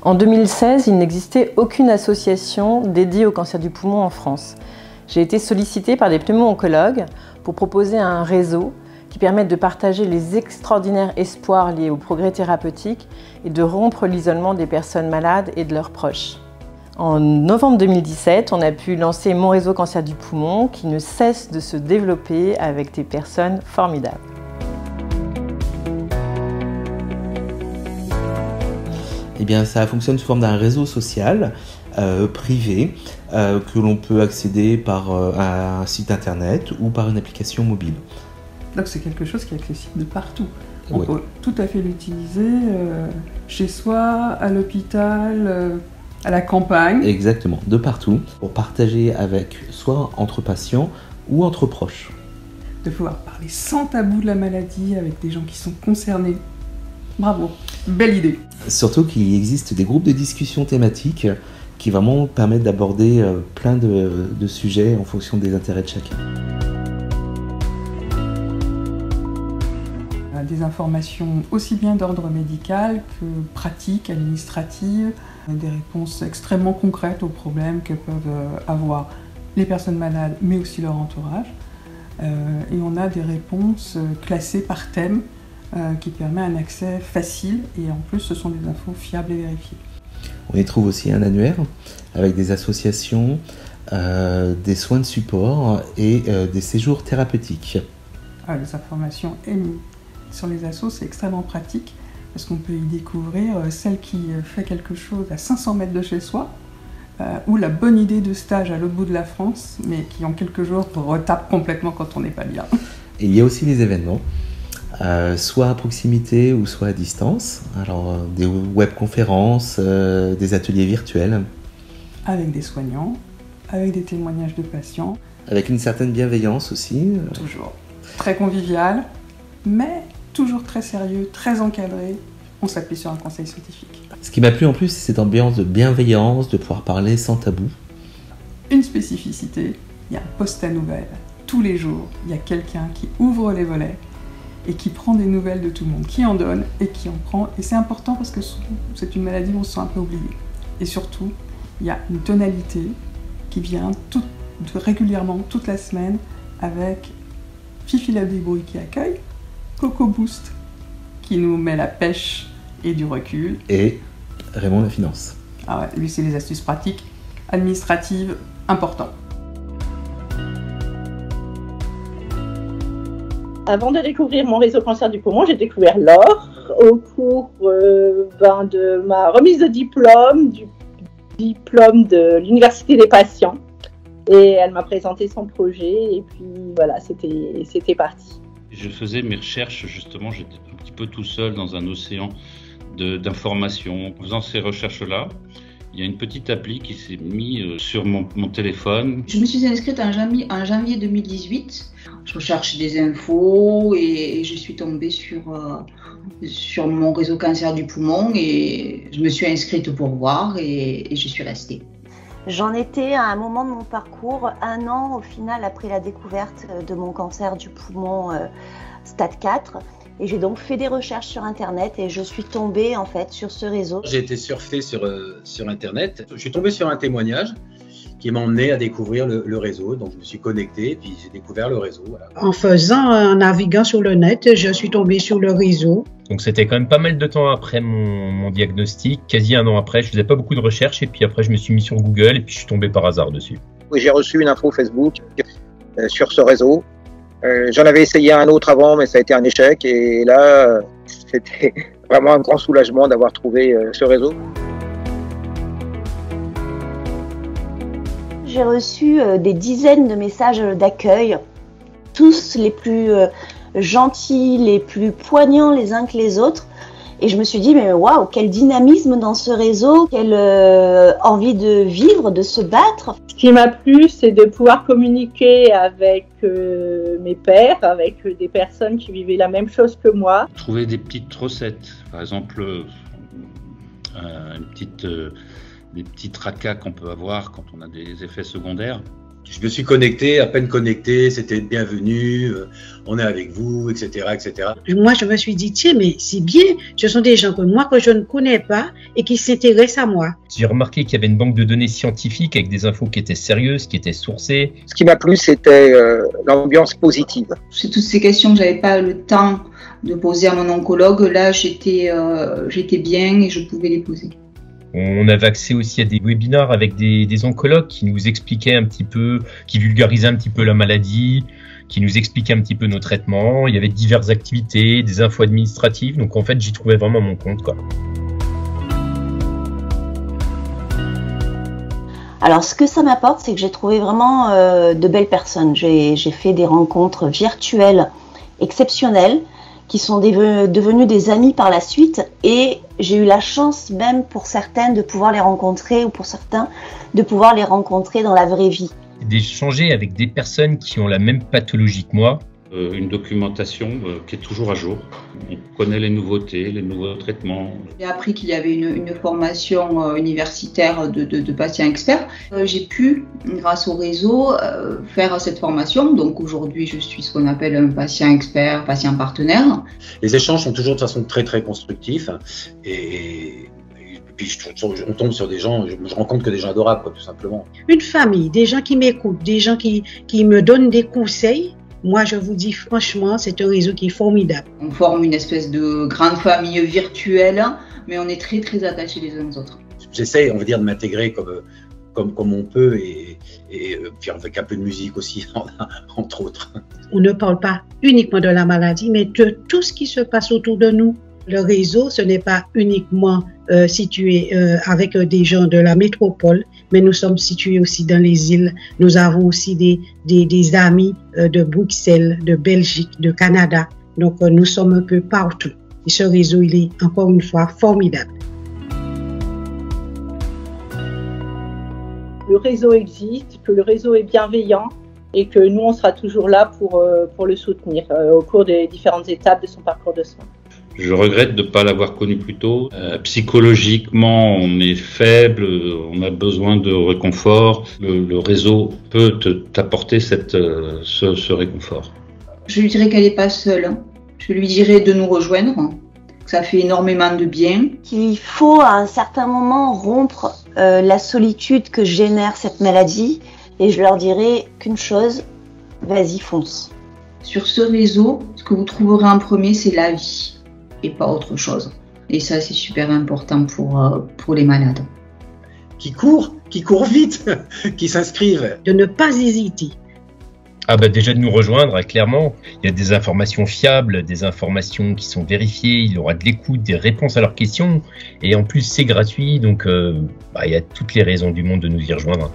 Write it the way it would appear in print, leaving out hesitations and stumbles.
En 2016, il n'existait aucune association dédiée au cancer du poumon en France. J'ai été sollicitée par des pneumo-oncologues pour proposer un réseau qui permette de partager les extraordinaires espoirs liés au progrès thérapeutique et de rompre l'isolement des personnes malades et de leurs proches. En novembre 2017, on a pu lancer mon réseau cancer du poumon qui ne cesse de se développer avec des personnes formidables. Eh bien, ça fonctionne sous forme d'un réseau social privé que l'on peut accéder par un site internet ou par une application mobile. Donc c'est quelque chose qui est accessible de partout. On Oui. peut tout à fait l'utiliser chez soi, à l'hôpital, à la campagne. Exactement, de partout, pour partager avec soit entre patients ou entre proches. De pouvoir parler sans tabou de la maladie avec des gens qui sont concernés. Bravo, belle idée. Surtout qu'il existe des groupes de discussion thématiques qui vraiment permettent d'aborder plein de sujets en fonction des intérêts de chacun. Des informations aussi bien d'ordre médical que pratiques, administratives, des réponses extrêmement concrètes aux problèmes que peuvent avoir les personnes malades mais aussi leur entourage. Et on a des réponses classées par thème qui permet un accès facile et en plus ce sont des infos fiables et vérifiées. On y trouve aussi un annuaire avec des associations, des soins de support et des séjours thérapeutiques. Les informations sur les assos, c'est extrêmement pratique parce qu'on peut y découvrir celle qui fait quelque chose à 500 mètres de chez soi ou la bonne idée de stage à l'autre bout de la France mais qui en quelques jours retape complètement quand on n'est pas bien. Et il y a aussi les événements, soit à proximité ou soit à distance. Alors des webconférences, des ateliers virtuels. Avec des soignants, avec des témoignages de patients. Avec une certaine bienveillance aussi. Toujours très convivial, mais toujours très sérieux, très encadré. On s'appuie sur un conseil scientifique. Ce qui m'a plu en plus, c'est cette ambiance de bienveillance, de pouvoir parler sans tabou. Une spécificité, il y a un post à nouvelles. Tous les jours, il y a quelqu'un qui ouvre les volets et qui prend des nouvelles de tout le monde, qui en donne et qui en prend. Et c'est important parce que c'est une maladie où on se sent un peu oublié. Et surtout, il y a une tonalité qui vient régulièrement, toute la semaine, avec Fifi la Bébrouille qui accueille, Coco Boost qui nous met la pêche et du recul. Et Raymond la finance. Ah ouais, lui c'est les astuces pratiques, administratives, importantes. Avant de découvrir mon réseau cancer du poumon, j'ai découvert Laure au cours de ma remise de diplôme, du diplôme de l'Université des patients. Et elle m'a présenté son projet et puis voilà, c'était parti. Je faisais mes recherches, justement, j'étais un petit peu tout seul dans un océan d'informations. En faisant ces recherches-là, il y a une petite appli qui s'est mise sur mon téléphone. Je me suis inscrite en janvier 2018. Je recherche des infos et je suis tombée sur mon réseau cancer du poumon et je me suis inscrite pour voir et je suis restée. J'en étais à un moment de mon parcours, 1 an au final après la découverte de mon cancer du poumon stade 4. Et j'ai donc fait des recherches sur internet et je suis tombée en fait sur ce réseau. J'ai été surfée sur internet. Je suis tombée sur un témoignage qui m'a emmené à découvrir le réseau. Donc je me suis connecté et puis j'ai découvert le réseau. Voilà. En naviguant sur le net, je suis tombée sur le réseau. Donc c'était quand même pas mal de temps après mon diagnostic, quasi 1 an après. Je faisais pas beaucoup de recherches et puis après je me suis mis sur Google et puis je suis tombé par hasard dessus. Oui, j'ai reçu une info Facebook sur ce réseau. J'en avais essayé un autre avant, mais ça a été un échec. Et là, c'était vraiment un grand soulagement d'avoir trouvé ce réseau. J'ai reçu des dizaines de messages d'accueil, tous les plus gentils, les plus poignants les uns que les autres. Et je me suis dit, mais waouh, quel dynamisme dans ce réseau, quelle envie de vivre, de se battre. Ce qui m'a plu, c'est de pouvoir communiquer avec mes pairs, avec des personnes qui vivaient la même chose que moi. Trouver des petites recettes, par exemple des petits tracas qu'on peut avoir quand on a des effets secondaires. Je me suis connecté, à peine connecté, c'était bienvenu, on est avec vous, etc., etc. Moi, je me suis dit, tiens, mais c'est bien, ce sont des gens que moi, que je ne connais pas et qui s'intéressent à moi. J'ai remarqué qu'il y avait une banque de données scientifiques avec des infos qui étaient sérieuses, qui étaient sourcées. Ce qui m'a plu, c'était l'ambiance positive. C'est toutes ces questions que j'avais pas le temps de poser à mon oncologue. Là, j'étais bien et je pouvais les poser. On avait accès aussi à des webinaires avec des oncologues qui nous expliquaient un petit peu, qui vulgarisaient un petit peu la maladie, qui nous expliquaient un petit peu nos traitements. Il y avait diverses activités, des infos administratives. Donc en fait, j'y trouvais vraiment mon compte, quoi. Alors, ce que ça m'apporte, c'est que j'ai trouvé vraiment de belles personnes. J'ai fait des rencontres virtuelles exceptionnelles qui sont devenues des amis par la suite, et j'ai eu la chance même pour certaines de pouvoir les rencontrer, ou pour certains de pouvoir les rencontrer dans la vraie vie. D'échanger avec des personnes qui ont la même pathologie que moi. Une documentation qui est toujours à jour. On connaît les nouveautés, les nouveaux traitements. J'ai appris qu'il y avait une formation universitaire de patients experts. J'ai pu, grâce au réseau, faire cette formation. Donc aujourd'hui, je suis ce qu'on appelle un patient expert, patient partenaire. Les échanges sont toujours de façon très très constructifs et puis on tombe sur des gens, je rencontre que des gens adorables, quoi, tout simplement. Une famille, des gens qui m'écoutent, des gens qui me donnent des conseils. Moi, je vous dis franchement, c'est un réseau qui est formidable. On forme une espèce de grande famille virtuelle, mais on est très très attachés les uns aux autres. J'essaie, on va dire, de m'intégrer comme on peut et puis avec un peu de musique aussi, entre autres. On ne parle pas uniquement de la maladie, mais de tout ce qui se passe autour de nous. Le réseau, ce n'est pas uniquement situé avec des gens de la métropole, mais nous sommes situés aussi dans les îles. Nous avons aussi des amis de Bruxelles, de Belgique, de Canada. Donc nous sommes un peu partout. Et ce réseau, il est encore une fois formidable. Le réseau existe, que le réseau est bienveillant et que nous, on sera toujours là pour le soutenir au cours des différentes étapes de son parcours de soins. Je regrette de ne pas l'avoir connu plus tôt. Psychologiquement, on est faible, on a besoin de réconfort. Le réseau peut t'apporter ce réconfort. Je lui dirais qu'elle n'est pas seule. Je lui dirais de nous rejoindre, que ça fait énormément de bien. Qu'il faut à un certain moment rompre la solitude que génère cette maladie, et je leur dirais qu'une chose, vas-y, fonce. Sur ce réseau, ce que vous trouverez en premier, c'est la vie. Et pas autre chose. Et ça, c'est super important pour les malades. Qui courent vite, qui s'inscrivent. De ne pas hésiter. Ah bah déjà de nous rejoindre, clairement. Il y a des informations fiables, des informations qui sont vérifiées, il y aura de l'écoute, des réponses à leurs questions. Et en plus, c'est gratuit, donc il y a toutes les raisons du monde de nous y rejoindre.